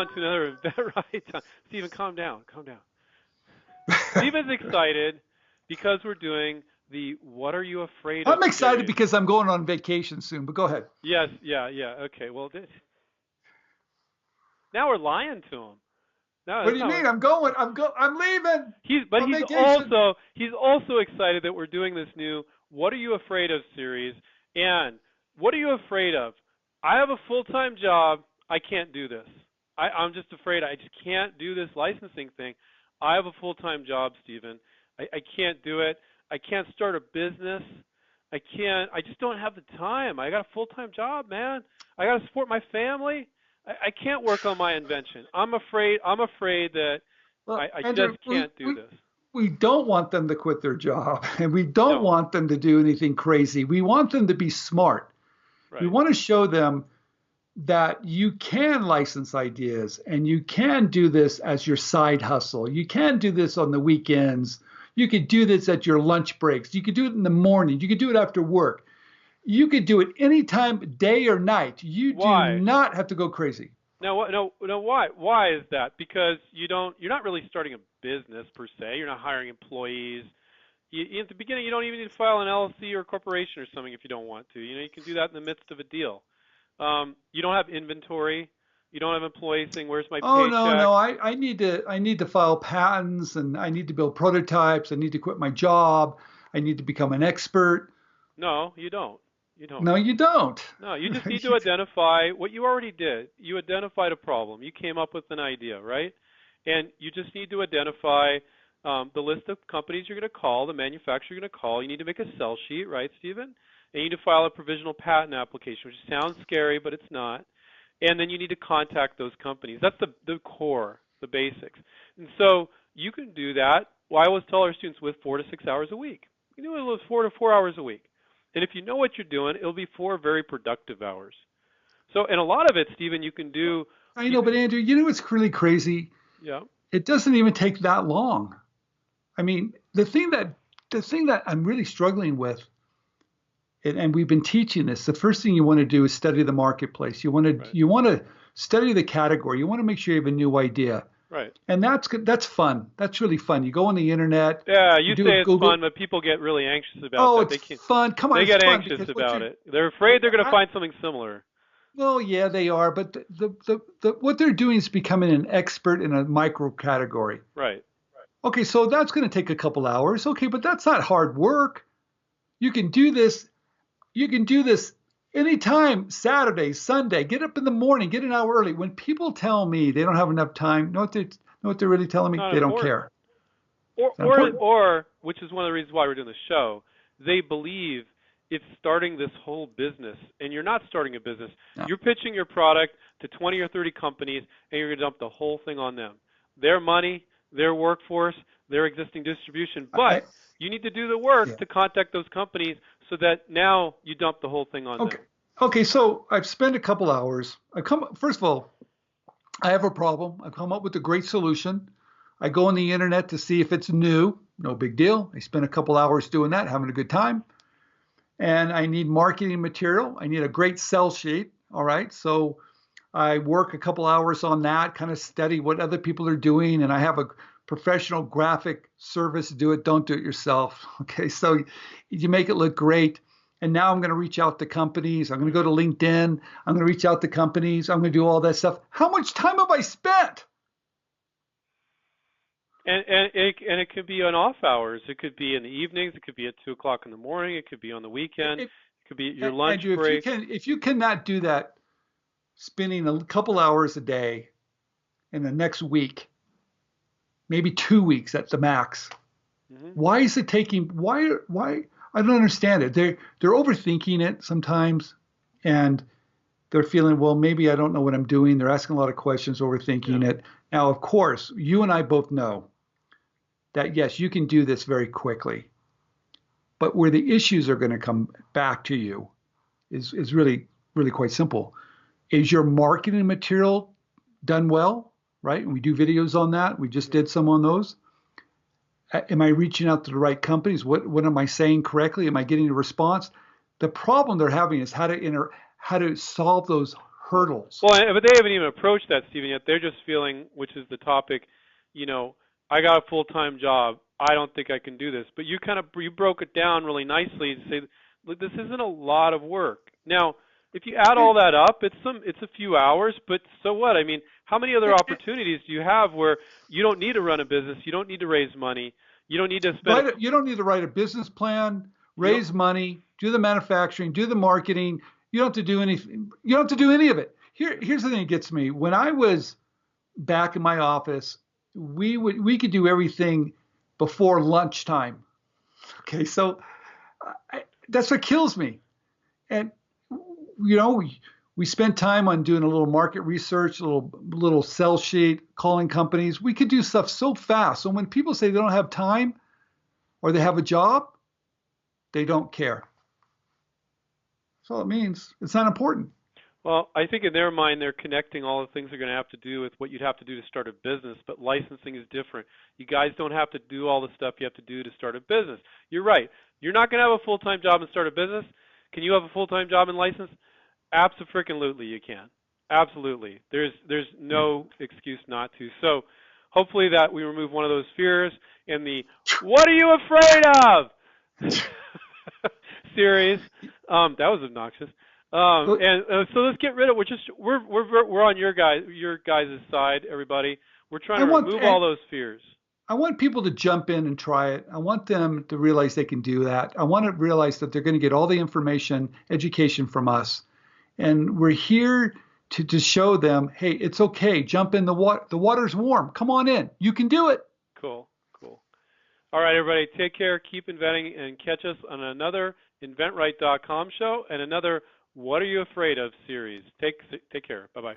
on to another right. Stephen, calm down. Calm down. Stephen's excited because we're doing the "What Are You Afraid Of" I'm excited series. because I'm going on vacation soon, but go ahead. Yes, yeah. Okay, well, now we're lying to him. No, What that's do you not. mean? I'm leaving But on vacation. he's also excited that we're doing this new "What Are You Afraid Of" series. And what are you afraid of? I have a full-time job. I can't do this. I'm just afraid I just can't do this licensing thing. I have a full-time job, Stephen. I can't do it. I can't start a business. I can't. I just don't have the time. I got a full-time job, man. I got to support my family. I can't work on my invention. I'm afraid. I'm afraid that Well, I Andrew, just can't do this. we don't want them to quit their job, and we don't No. want them to do anything crazy. We want them to be smart. We Right. want to show them that you can license ideas and you can do this as your side hustle. You can do this on the weekends. You could do this at your lunch breaks. You could do it in the morning. You could do it after work. You could do it anytime, day or night. You do Why? not have to go crazy. No, no, no. Why? Why is that? Because you don't. You're not really starting a business per se. You're not hiring employees. At the beginning, you don't even need to file an LLC or corporation or something if you don't want to. You can do that in the midst of a deal. You don't have inventory. You don't have employees saying, "Where's my Oh no, paycheck?" no. I need to file patents and I need to build prototypes. I need to quit my job. I need to become an expert. No, you don't. You don't. No, you don't. No, you just need to identify what you already did. You identified a problem. You came up with an idea, right? And you just need to identify the list of companies you're going to call, the manufacturer you're going to call. You need to make a sell sheet, right, Stephen? And you need to file a provisional patent application, which sounds scary, but it's not. And then you need to contact those companies. That's the core, the basics. And so you can do that. Well, I always tell our students with 4 to 6 hours a week. You can do it with 4 to 4 hours a week. And if you know what you're doing, it'll be 4 very productive hours. So, and a lot of it, Stephen, you can do. I know, but Andrew, you know what's really crazy? Yeah. It doesn't even take that long. I mean, the thing that I'm really struggling with, and we've been teaching this, the first thing you want to do is study the marketplace. Right. You want to study the category. You want to make sure you have a new idea. Right. And that's fun. That's really fun. You go on the internet. Yeah, You you do a say it's Google. fun, but people get really anxious about Oh, that. it's They can't. fun. Come on, They it's get fun anxious because about it. They're afraid they're going to I, find something similar. well, yeah, they are, but what they're doing is becoming an expert in a micro category. Right. Okay, so that's going to take a couple hours. Okay, but that's not hard work. You can do this. You can do this anytime, Saturday, Sunday. Get up in the morning, get an hour early. When people tell me they don't have enough time, know what they're really telling It's me? not They don't important. care. Or, It's not or, important. or, which is one of the reasons why we're doing the show, they believe it's starting this whole business, and you're not starting a business. No. You're pitching your product to 20 or 30 companies, and you're going to dump the whole thing on them. Their money, their workforce, their existing distribution. I, But you need to do the work yeah. to contact those companies so that now you dump the whole thing on Okay. them. Okay, so I've spent a couple hours. First of all, I have a problem. I've come up with a great solution. I go on the internet to see if it's new. No big deal. I spend a couple hours doing that, having a good time. And I need marketing material. I need a great sell sheet. All right. So I work a couple hours on that, kind of study what other people are doing. And I have a professional graphic service do it. Don't do it yourself. Okay. So you make it look great. And now I'm going to reach out to companies. I'm going to go to LinkedIn. I'm going to reach out to companies. I'm going to do all that stuff. How much time have I spent? And it could be on off hours. It could be in the evenings. It could be at 2 o'clock in the morning. It could be on the weekend. If, It could be at your lunch Andrew, break. if you cannot do that, spending a couple hours a day in the next week, maybe 2 weeks at the max, Hmm. why is it taking? Why? I don't understand it. They're overthinking it sometimes, and they're feeling, well, maybe I don't know what I'm doing. They're asking a lot of questions, Yeah. overthinking it. Now, of course, you and I both know that yes, you can do this very quickly, but where the issues are going to come back to you is really really quite simple. Is your marketing material done well? Right? And we do videos on that. We just did some on those. Am I reaching out to the right companies? What am I saying correctly? Am I getting a response? The problem they're having is how to solve those hurdles. Well, but they haven't even approached that, Stephen, yet. They're just feeling, which is the topic, I got a full-time job. I don't think I can do this. But you broke it down really nicely to say, look, this isn't a lot of work. Now, if you add all that up, it's a few hours, but so what? I mean, how many other opportunities do you have where you don't need to run a business, you don't need to raise money, you don't need to spend you don't need to write a business plan, raise money, do the manufacturing, do the marketing. You don't have to do anything. You don't have to do any of it. Here's the thing that gets me. When I was back in my office, we could do everything before lunchtime. Okay, so that's what kills me. And we spent time on doing a little market research, a little sell sheet, calling companies. We could do stuff so fast. So when people say they don't have time or they have a job, they don't care. That's all it means. It's not important. Well, I think in their mind, they're connecting all the things they're going to have to do with what you'd have to do to start a business, but licensing is different. You guys don't have to do all the stuff you have to do to start a business. You're right. You're not going to have a full-time job and start a business. Can you have a full-time job and license? Abso-freaking-lutely you can. Absolutely. There's no excuse not to. So hopefully that we remove one of those fears in the "What are you afraid of?" series. That was obnoxious. And so let's get rid of. We're on your guys' side, everybody. We're trying to remove all those fears. I want people to jump in and try it. I want them to realize they can do that. I want to realize that they're going to get all the information, education from us, and we're here to show them, hey, it's okay. Jump in the water. The water's warm. Come on in. You can do it. Cool. All right, everybody. Take care. Keep inventing, and catch us on another InventRight.com show and another What Are You Afraid Of series. Take care. Bye-bye.